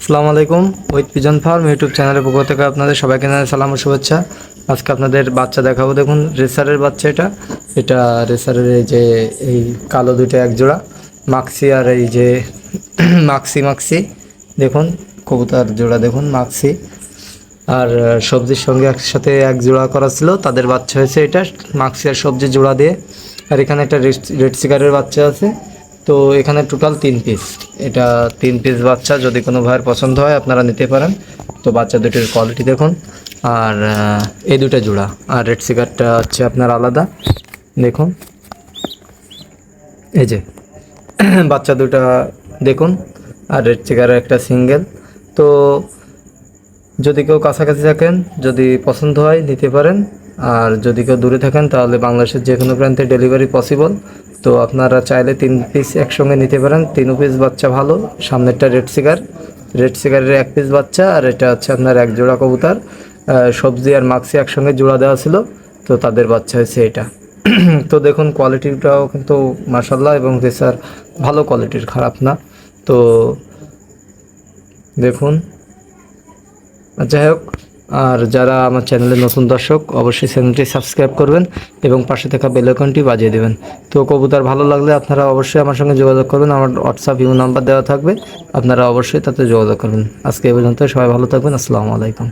আসসালামু আলাইকুম। With pigeon farm YouTube চ্যানেলের পক্ষ থেকে আপনাদের সবাইকে জানাই সালাম ও শুভেচ্ছা। আজকে আপনাদের বাচ্চা দেখাবো। দেখুন রেসারের বাচ্চা, এটা রেসারের এই যে এই কালো দুটো এক জোড়া মাক্সি, আর এই যে মাক্সি দেখুন কবুতর জোড়া, দেখুন মাক্সি আর সবজির সঙ্গে একসাথে এক জোড়া করা ছিল, তাদের বাচ্চা হয়েছে এটা মাক্সি আর সবজি জোড়া দিয়ে। আর এখানে একটা রেড সিগারের বাচ্চা আছে। তো এখানে টোটাল 3 পিস, এটা 3 পিস বাচ্চা। যদি কোনো ভাইয়ের পছন্দ হয় আপনারা নিতে পারেন। তো বাচ্চা দুটির কোয়ালিটি দেখুন, আর এই দুটো জোড়া, আর রেড সিগারটা হচ্ছে আপনার আলাদা। দেখুন এই যে বাচ্চা দুটা দেখুন, আর রেড সিগারের একটা সিঙ্গেল। তো যদি কেউ কাছাকাছি থাকেন, যদি পছন্দ হয় নিতে পারেন, আর যদি কেউ দূরে থাকেন তাহলে বাংলাদেশের যে কোনো প্রান্তে ডেলিভারি পসিবল। তো আপনারা চাইলে 3 পিস একসঙ্গে নিতে পারেন। 3 পিস বাচ্চা ভালো। সামনেরটা রেড সিগারের 1 পিস বাচ্চা, আর এটা হচ্ছে আপনার এক জোড়া কবুতর। সবজি আর মাক্সি একসঙ্গে জোড়া দেওয়া ছিল, তো তাদের বাচ্চা হয়েছে এটা। তো দেখুন কোয়ালিটিটাও কিন্তু মাশাআল্লাহ, এবং রেসার ভালো কোয়ালিটির, খারাপ না। তো দেখুন, যাই হোক, আর যারা আমার চ্যানেলের নতুন দর্শক অবশ্যই চ্যানেলটি সাবস্ক্রাইব করবেন এবং পাশে থাকা বেল আইকনটি বাজিয়ে দেবেন। তো কবুতর ভালো লাগলে আপনারা অবশ্যই আমার সঙ্গে যোগাযোগ করবেন। আমার হোয়াটসঅ্যাপ ইমো নাম্বার দেওয়া থাকবে, আপনারা অবশ্যই তাতে যোগাযোগ করবেন। আজকে এই পর্যন্ত, সবাই ভালো থাকবেন। আসসালামু আলাইকুম।